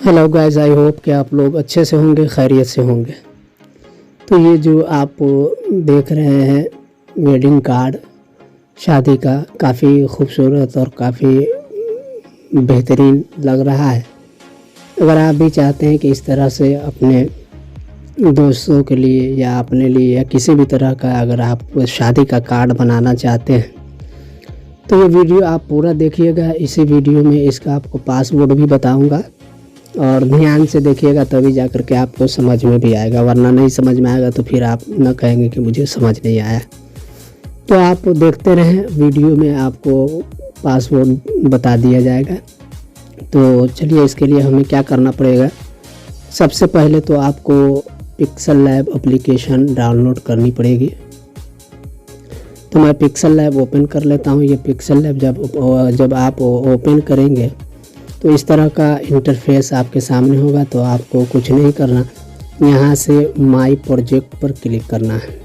Hello guys, I hope कि आप लोग अच्छे से होंगे, खैरियत से होंगे। तो ये जो आप देख रहे हैं वेडिंग कार्ड शादी का, काफ़ी खूबसूरत और काफ़ी बेहतरीन लग रहा है। अगर आप भी चाहते हैं कि इस तरह से अपने दोस्तों के लिए या अपने लिए या किसी भी तरह का अगर आप शादी का कार्ड बनाना चाहते हैं तो ये वीडियो आप पूरा देखिएगा। इसी वीडियो में इसका आपको पासवर्ड भी बताऊंगा और ध्यान से देखिएगा, तभी जा कर के आपको समझ में भी आएगा, वरना नहीं समझ में आएगा तो फिर आप न कहेंगे कि मुझे समझ नहीं आया। तो आप देखते रहें, वीडियो में आपको पासवर्ड बता दिया जाएगा। तो चलिए, इसके लिए हमें क्या करना पड़ेगा। सबसे पहले तो आपको पिक्सल लैब एप्लीकेशन डाउनलोड करनी पड़ेगी। तो मैं पिक्सल लैब ओपन कर लेता हूँ। ये पिक्सल लैब जब आप ओपन करेंगे तो इस तरह का इंटरफेस आपके सामने होगा। तो आपको कुछ नहीं करना, यहाँ से माई प्रोजेक्ट पर क्लिक करना है।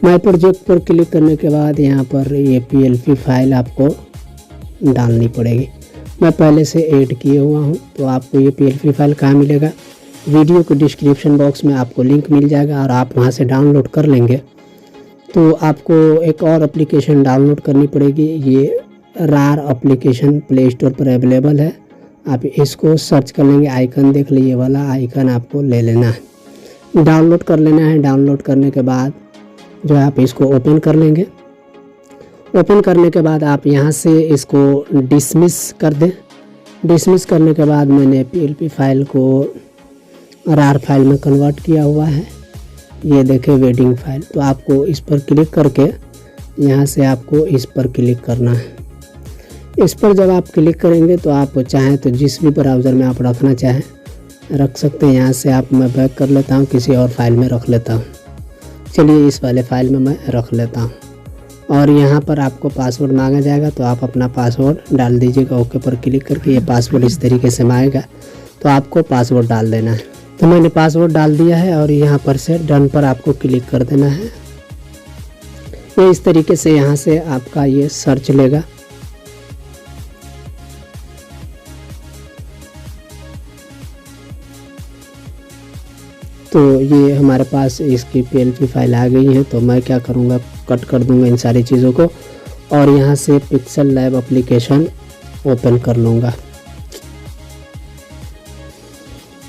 माई प्रोजेक्ट पर क्लिक करने के बाद यहाँ पर ये PLP फाइल आपको डालनी पड़ेगी। मैं पहले से ऐड किए हुआ हूँ। तो आपको ये PLP फाइल कहाँ मिलेगा, वीडियो के डिस्क्रिप्शन बॉक्स में आपको लिंक मिल जाएगा और आप वहाँ से डाउनलोड कर लेंगे। तो आपको एक और एप्लीकेशन डाउनलोड करनी पड़ेगी। ये रार एप्लीकेशन प्ले स्टोर पर अवेलेबल है। आप इसको सर्च कर लेंगे, आइकन देख लीजिए, वाला आइकन आपको ले लेना है, डाउनलोड कर लेना है। डाउनलोड करने के बाद जो है आप इसको ओपन कर लेंगे। ओपन करने के बाद आप यहाँ से इसको डिसमिस कर दें। डिसमिस करने के बाद मैंने PLP फाइल को रार फाइल में कन्वर्ट किया हुआ है। ये देखें वेडिंग फाइल। तो आपको इस पर क्लिक करके यहाँ से आपको इस पर क्लिक करना है। इस पर जब आप क्लिक करेंगे तो आप चाहें तो जिस भी ब्राउज़र में आप रखना चाहें रख सकते हैं। यहाँ से आप मैं बैक कर लेता हूँ, किसी और फाइल में रख लेता हूँ। चलिए, इस वाले फाइल में मैं रख लेता हूँ। और यहाँ पर आपको पासवर्ड मांगा जाएगा, तो आप अपना पासवर्ड डाल दीजिएगा। ओके पर क्लिक करके ये पासवर्ड इस तरीके से मांगेगा, तो आपको पासवर्ड डाल देना है। तो मैंने पासवर्ड डाल दिया है और यहाँ पर से डन पर आपको क्लिक कर देना है। ये इस तरीके से यहाँ से आपका ये सर्च लेगा। तो ये हमारे पास इसकी PLP फाइल आ गई है। तो मैं क्या करूँगा, कट कर दूँगा इन सारी चीज़ों को और यहाँ से पिक्सल लैब एप्लीकेशन ओपन कर लूँगा।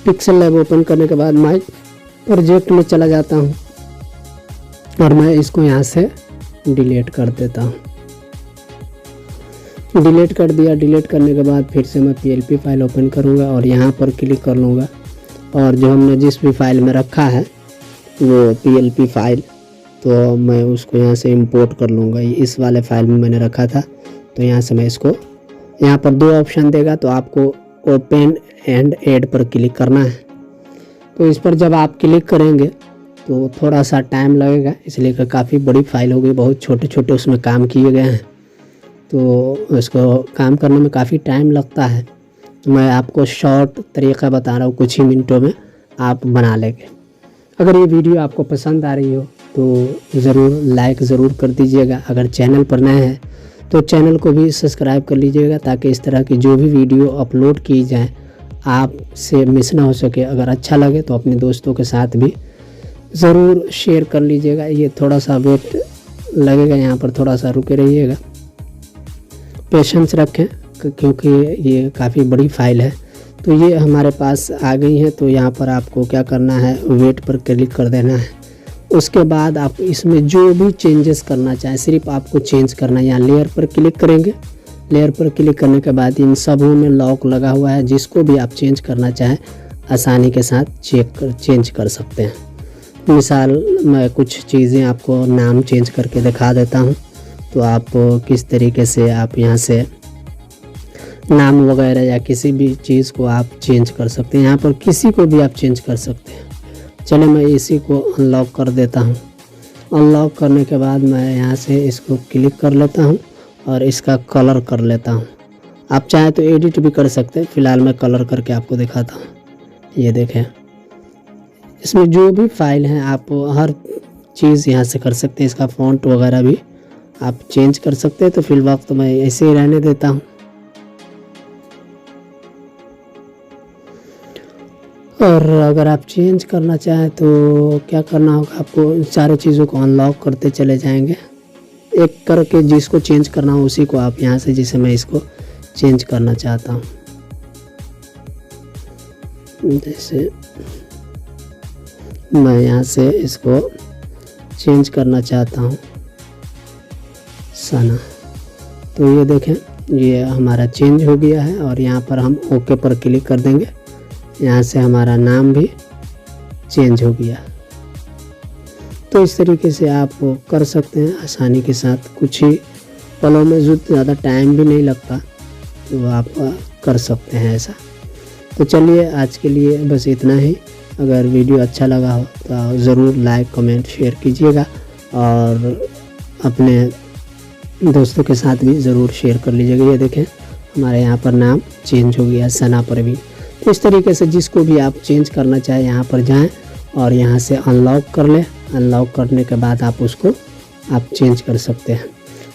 पिक्सल लैब ओपन करने के बाद माई प्रोजेक्ट में चला जाता हूँ और मैं इसको यहाँ से डिलीट कर देता हूँ। डिलीट कर दिया। डिलीट करने के बाद फिर से मैं PLP फाइल ओपन करूँगा और यहाँ पर क्लिक कर लूँगा और जो हमने जिस भी फाइल में रखा है वो PLP फाइल, तो मैं उसको यहाँ से इंपोर्ट कर लूँगा। इस वाले फाइल में मैंने रखा था, तो यहाँ से मैं इसको, यहाँ पर दो ऑप्शन देगा, तो आपको ओपन एंड ऐड पर क्लिक करना है। तो इस पर जब आप क्लिक करेंगे तो थोड़ा सा टाइम लगेगा, इसलिए कि काफ़ी बड़ी फाइल हो गई, बहुत छोटे छोटे उसमें काम किए गए हैं, तो इसको काम करने में काफ़ी टाइम लगता है। तो मैं आपको शॉर्ट तरीका बता रहा हूँ, कुछ ही मिनटों में आप बना लेंगे। अगर ये वीडियो आपको पसंद आ रही हो तो ज़रूर लाइक ज़रूर कर दीजिएगा। अगर चैनल पर नए हैं तो चैनल को भी सब्सक्राइब कर लीजिएगा, ताकि इस तरह की जो भी वीडियो अपलोड की जाए आपसे मिस ना हो सके। अगर अच्छा लगे तो अपने दोस्तों के साथ भी ज़रूर शेयर कर लीजिएगा। ये थोड़ा सा वेट लगेगा, यहाँ पर थोड़ा सा रुके रहिएगा, पेशेंस रखें, क्योंकि ये काफ़ी बड़ी फाइल है। तो ये हमारे पास आ गई है। तो यहाँ पर आपको क्या करना है, वेट पर क्लिक कर देना है। उसके बाद आप इसमें जो भी चेंजेस करना चाहें सिर्फ आपको चेंज करना है। यहाँ लेयर पर क्लिक करेंगे। लेयर पर क्लिक करने के बाद इन सबों में लॉक लगा हुआ है, जिसको भी आप चेंज करना चाहें आसानी के साथ चेंज कर सकते हैं। मिसाल मैं कुछ चीज़ें आपको नाम चेंज करके दिखा देता हूँ। तो आप किस तरीके से आप यहाँ से नाम वगैरह या किसी भी चीज़ को आप चेंज कर सकते हैं। यहाँ पर किसी को भी आप चेंज कर सकते हैं। चलिए, मैं इसी को अनलॉक कर देता हूँ। अनलॉक करने के बाद मैं यहाँ से इसको क्लिक कर लेता हूँ और इसका कलर कर लेता हूँ। आप चाहें तो एडिट भी कर सकते हैं, फ़िलहाल मैं कलर करके आपको दिखाता हूँ। ये देखें, इसमें जो भी फाइल हैं आप हर चीज़ यहाँ से कर सकते हैं। इसका फ़ॉन्ट वगैरह भी आप चेंज कर सकते हैं। तो फिलहाल तो मैं ऐसे ही रहने देता हूँ। और अगर आप चेंज करना चाहें तो क्या करना होगा, आपको इन सारी चीज़ों को अनलॉक करते चले जाएंगे एक करके। जिसको चेंज करना हो उसी को आप यहाँ से, जैसे मैं इसको चेंज करना चाहता हूँ, जैसे मैं यहाँ से इसको चेंज करना चाहता हूँ सना, तो ये देखें ये हमारा चेंज हो गया है। और यहाँ पर हम ओके पर क्लिक कर देंगे, यहाँ से हमारा नाम भी चेंज हो गया। तो इस तरीके से आप कर सकते हैं आसानी के साथ, कुछ ही पलों में, जो ज़्यादा टाइम भी नहीं लगता, तो आप कर सकते हैं ऐसा। तो चलिए आज के लिए बस इतना ही। अगर वीडियो अच्छा लगा हो तो ज़रूर लाइक कमेंट शेयर कीजिएगा और अपने दोस्तों के साथ भी ज़रूर शेयर कर लीजिएगा। ये देखें हमारे यहाँ पर नाम चेंज हो गया सना परवीन। तो इस तरीके से जिसको भी आप चेंज करना चाहें यहाँ पर जाएं और यहाँ से अनलॉक कर लें। अनलॉक करने के बाद आप उसको आप चेंज कर सकते हैं।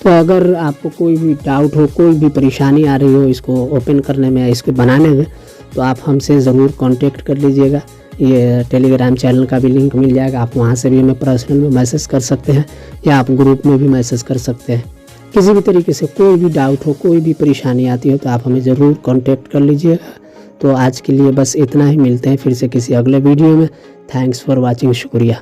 तो अगर आपको कोई भी डाउट हो, कोई भी परेशानी आ रही हो इसको ओपन करने में, इसको बनाने में, तो आप हमसे ज़रूर कांटेक्ट कर लीजिएगा। ये टेलीग्राम चैनल का भी लिंक मिल जाएगा, आप वहाँ से भी हमें पर्सनल में मैसेज कर सकते हैं या आप ग्रुप में भी मैसेज कर सकते हैं। किसी भी तरीके से कोई भी डाउट हो, कोई भी परेशानी आती हो तो आप हमें ज़रूर कांटेक्ट कर लीजिएगा। तो आज के लिए बस इतना ही, मिलते हैं फिर से किसी अगले वीडियो में। थैंक्स फॉर वॉचिंग, शुक्रिया।